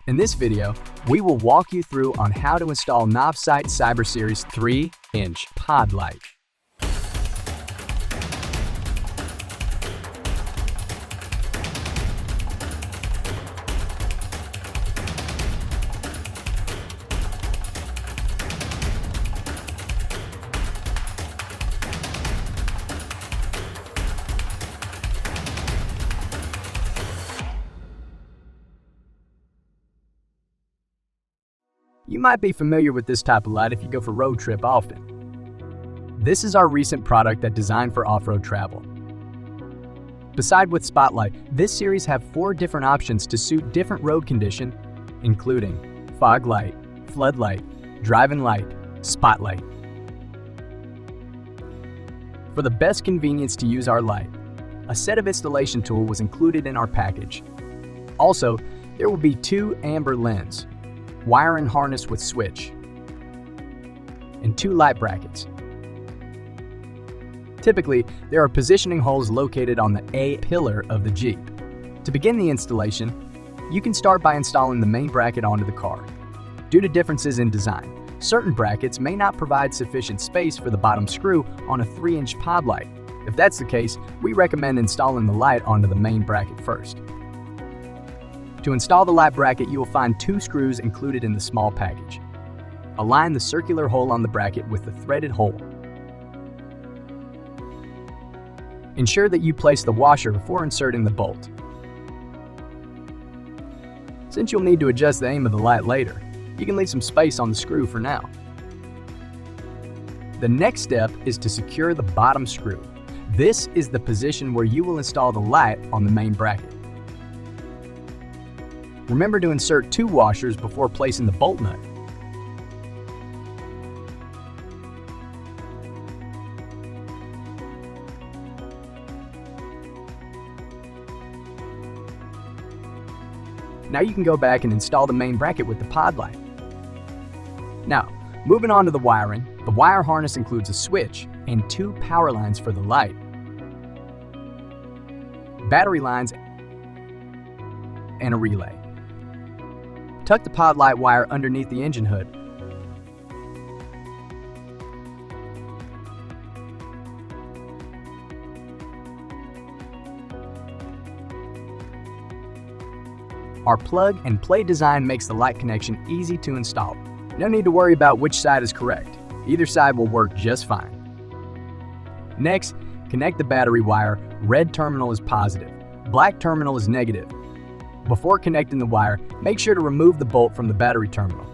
In this video, we will walk you through on how to install Novsight Cyber Series 3-inch pod light. You might be familiar with this type of light if you go for road trip often. This is our recent product that's designed for off-road travel. Beside with Spotlight, this series have 4 different options to suit different road condition, including fog light, floodlight, driving light, spotlight. For the best convenience to use our light, a set of installation tool was included in our package. Also, there will be 2 amber lens, wire and harness with switch, and 2 light brackets. Typically, there are positioning holes located on the A pillar of the Jeep. To begin the installation, you can start by installing the main bracket onto the car. Due to differences in design, certain brackets may not provide sufficient space for the bottom screw on a 3-inch pod light. If that's the case, we recommend installing the light onto the main bracket first. To install the light bracket, you will find 2 screws included in the small package. Align the circular hole on the bracket with the threaded hole. Ensure that you place the washer before inserting the bolt. Since you'll need to adjust the aim of the light later, you can leave some space on the screw for now. The next step is to secure the bottom screw. This is the position where you will install the light on the main bracket. Remember to insert 2 washers before placing the bolt nut. Now you can go back and install the main bracket with the pod light. Now, moving on to the wiring, the wire harness includes a switch and 2 power lines for the light, battery lines, and a relay. Tuck the pod light wire underneath the engine hood. Our plug and play design makes the light connection easy to install. No need to worry about which side is correct. Either side will work just fine. Next, connect the battery wire. Red terminal is positive, black terminal is negative. Before connecting the wire, make sure to remove the bolt from the battery terminal.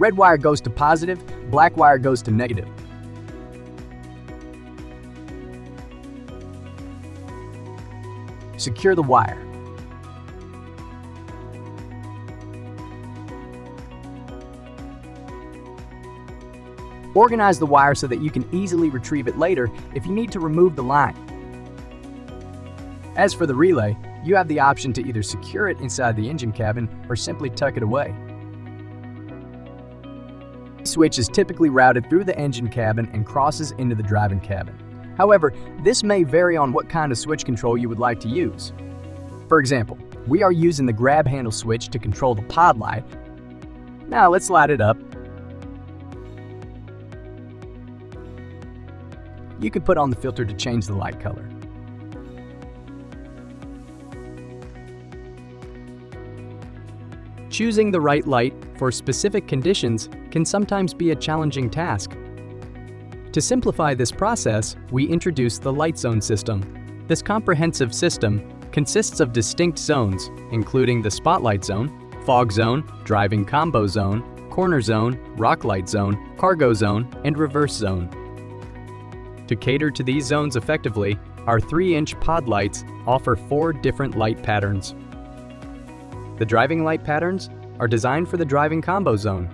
Red wire goes to positive, black wire goes to negative. Secure the wire. Organize the wire so that you can easily retrieve it later if you need to remove the line. As for the relay, you have the option to either secure it inside the engine cabin or simply tuck it away. The switch is typically routed through the engine cabin and crosses into the driving cabin. However, this may vary on what kind of switch control you would like to use. For example, we are using the grab handle switch to control the pod light. Now let's light it up. You can put on the filter to change the light color. Choosing the right light for specific conditions can sometimes be a challenging task. To simplify this process, we introduced the Lightzone system. This comprehensive system consists of distinct zones, including the Spotlight Zone, Fog Zone, Driving Combo Zone, Corner Zone, Rock Light Zone, Cargo Zone, and Reverse Zone. To cater to these zones effectively, our 3-inch pod lights offer 4 different light patterns. The driving light patterns are designed for the driving combo zone,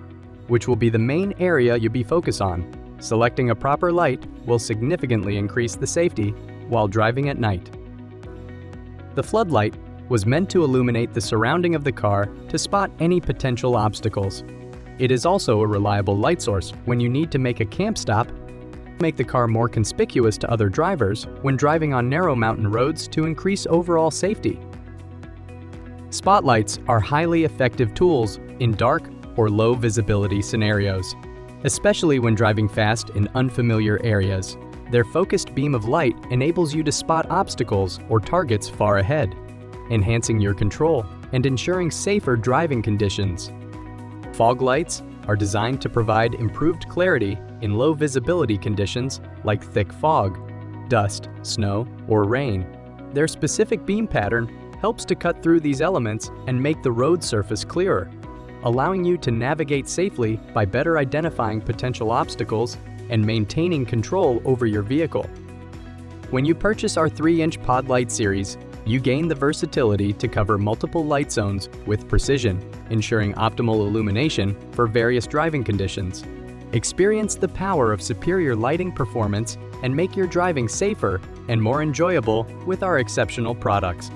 which will be the main area you'll be focused on. Selecting a proper light will significantly increase the safety while driving at night. The floodlight was meant to illuminate the surrounding of the car to spot any potential obstacles. It is also a reliable light source when you need to make a camp stop, make the car more conspicuous to other drivers when driving on narrow mountain roads to increase overall safety. Spotlights are highly effective tools in dark or low visibility scenarios, especially when driving fast in unfamiliar areas. Their focused beam of light enables you to spot obstacles or targets far ahead, enhancing your control and ensuring safer driving conditions. Fog lights are designed to provide improved clarity in low visibility conditions like thick fog, dust, snow, or rain. Their specific beam pattern helps to cut through these elements and make the road surface clearer, allowing you to navigate safely by better identifying potential obstacles and maintaining control over your vehicle. When you purchase our 3-inch Pod Light series, you gain the versatility to cover multiple light zones with precision, ensuring optimal illumination for various driving conditions. Experience the power of superior lighting performance and make your driving safer and more enjoyable with our exceptional products.